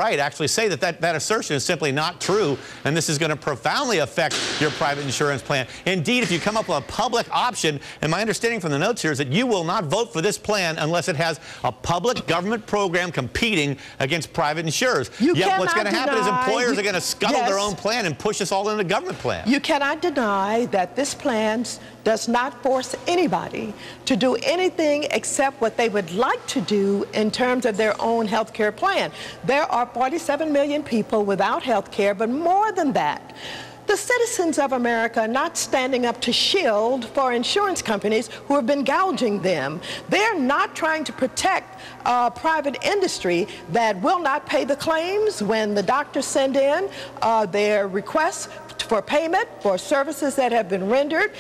right actually say that that assertion is simply not true, and this is going to profoundly affect your private insurance plan. Indeed, if you come up with a public option, and my understanding from the notes here is that you will not vote for this plan unless it has a public government program competing against private insurers. Yet what's going to happen is employers are going to scuttle their own plan and push us all into the government plan. You cannot deny that this plan does not force anybody to do anything except what they would like to do in terms of their own health care plan. There are 47 million people without health care, but more than that, the citizens of America are not standing up to shield for insurance companies who have been gouging them. They're not trying to protect private industry that will not pay the claims when the doctors send in their requests for payment for services that have been rendered.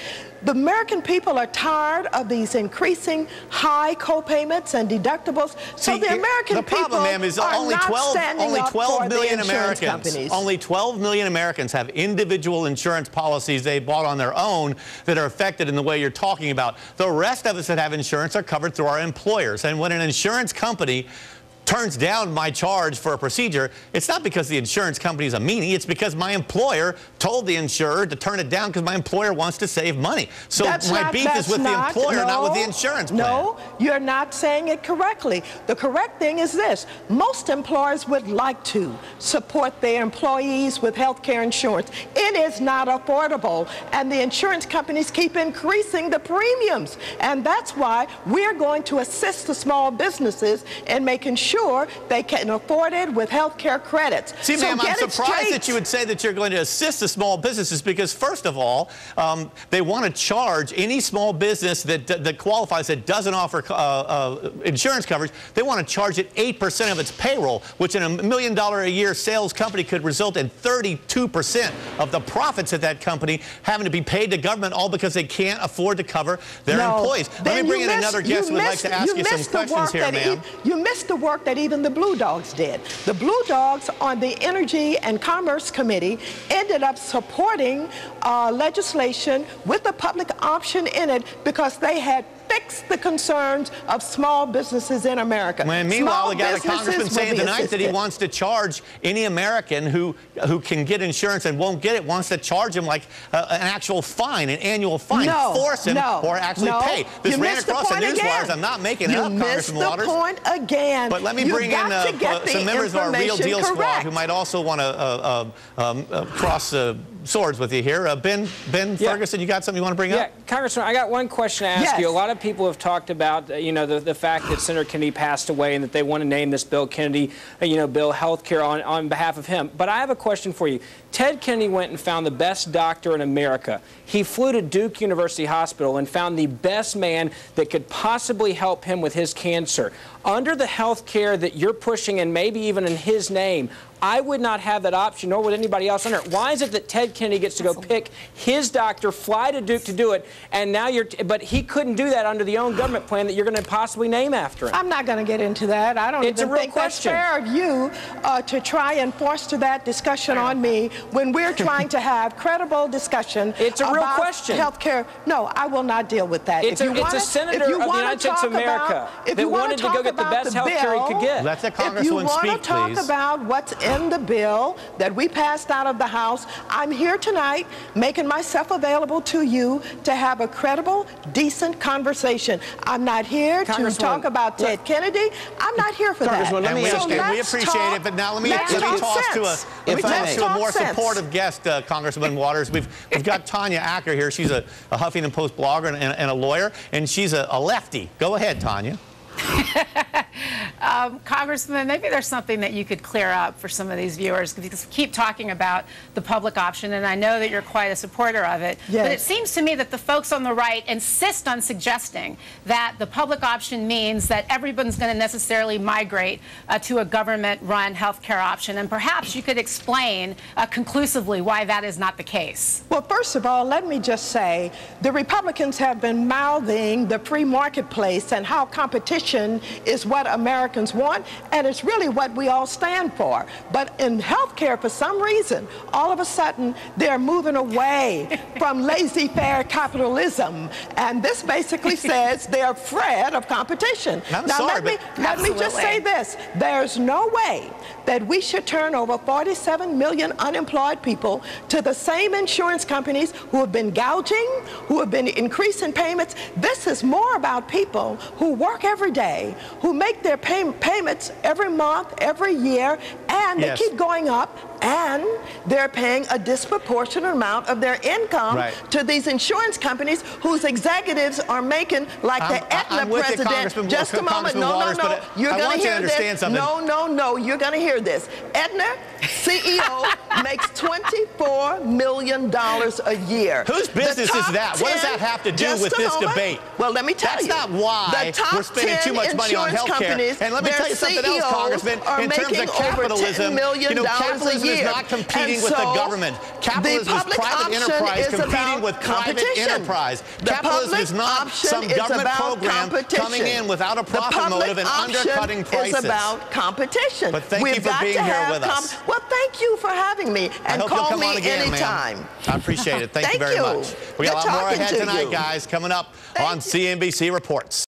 The American people are tired of these increasing high co-payments and deductibles. So the American people are not standing up for the insurance companies. Only 12 million Americans have individual insurance policies they bought on their own that are affected in the way you're talking about. The rest of us that have insurance are covered through our employers. And when an insurance company turns down my charge for a procedure, it's not because the insurance company is a meanie. It's because my employer told the insurer to turn it down because my employer wants to save money. So my beef is with the employer, not with the insurance plan. No, you're not saying it correctly. The correct thing is this. Most employers would like to support their employees with health care insurance. It is not affordable, and the insurance companies keep increasing the premiums. And that's why we're going to assist the small businesses in making sure they can afford it with health care credits. See, ma'am, I'm surprised that you would say that you're going to assist the small businesses because, first of all, they want to charge any small business that qualifies that doesn't offer insurance coverage. They want to charge it 8% of its payroll, which in $1 million a year sales company could result in 32% of the profits of that company having to be paid to government, all because they can't afford to cover their employees. Let me bring in another guest who would like to ask you some questions here, ma'am. You missed the work that even the Blue Dogs did. The Blue Dogs on the Energy and Commerce Committee ended up supporting legislation with a public option in it because they had fixed the concerns of small businesses in America. And meanwhile, we got a congressman saying tonight that he wants to charge any American who can get insurance and won't get it, wants to charge him like an actual fine, an annual fine, force him or actually pay. This ran across the newswires. I'm not making it up, Congressman Waters. You missed the point again. But let me bring in some members of our Real Deal Squad who might also want to cross swords with you here. Ben Ferguson, you got something you want to bring up? Yeah, Congressman, I got one question to ask you. A lot of people have talked about, the fact that Senator Kennedy passed away and that they want to name this Bill Kennedy, Bill Healthcare on behalf of him. But I have a question for you. Ted Kennedy went and found the best doctor in America. He flew to Duke University Hospital and found the best man that could possibly help him with his cancer. Under the health care that you're pushing, and maybe even in his name, I would not have that option, nor would anybody else under it. Why is it that Ted Kennedy gets to go pick his doctor, fly to Duke to do it, and now but he couldn't do that under the own government plan that you're going to possibly name after him? I'm not going to get into that. I don't even think that's fair of you to try and foster that discussion on me when we're trying to have credible discussion. It's a real question. Health care. No, I will not deal with that. It's a senator of the United States of America that wanted to go get the best health care he could get. Let the Congresswoman speak, please. If you want to talk about what's in the bill that we passed out of the House, I'm here tonight making myself available to you to have a credible, decent conversation. I'm not here to talk about Ted Kennedy. I'm not here for that. We appreciate it, but now let me toss to a more supportive guest, Congressman Waters. We've got Tanya Acker here. She's a Huffington Post blogger and a lawyer, and she's a lefty. Go ahead, Tanya. Congressman, maybe there's something that you could clear up for some of these viewers, because we keep talking about the public option, and I know that you're quite a supporter of it. Yes. But it seems to me that the folks on the right insist on suggesting that the public option means that everyone's going to necessarily migrate to a government-run health care option. And perhaps you could explain conclusively why that is not the case. Well, first of all, let me just say the Republicans have been mouthing the free marketplace and how competition competition is what Americans want, and it's really what we all stand for. But in healthcare, for some reason, all of a sudden, they're moving away from laissez-faire capitalism. And this basically says they're afraid of competition. Now, let me just say this. There's no way that we should turn over 47 million unemployed people to the same insurance companies who have been gouging, who have been increasing payments. This is more about people who work every day, who make their payments every month, every year, and they keep going up, and they're paying a disproportionate amount of their income to these insurance companies whose executives are making, like the Aetna president. Just a moment. No. You're going to hear this. No. You're going to hear this. Aetna CEO makes $24 million a year. Whose business is that? What does that have to do with this debate? Well, let me tell you. That's not why we're spending too much money on health care. And let me tell you something else, Congressman. In terms of capitalism, capitalism is not competing with the government. Capitalism is private enterprise competing with private enterprise. Capitalism is not some government program coming in without a profit motive and undercutting prices. It's about competition. But thank you for being here with us. Well, thank you for having me, and call me anytime. I appreciate it. Thank you very much. We got a lot more ahead tonight, guys, coming up on CNBC Reports.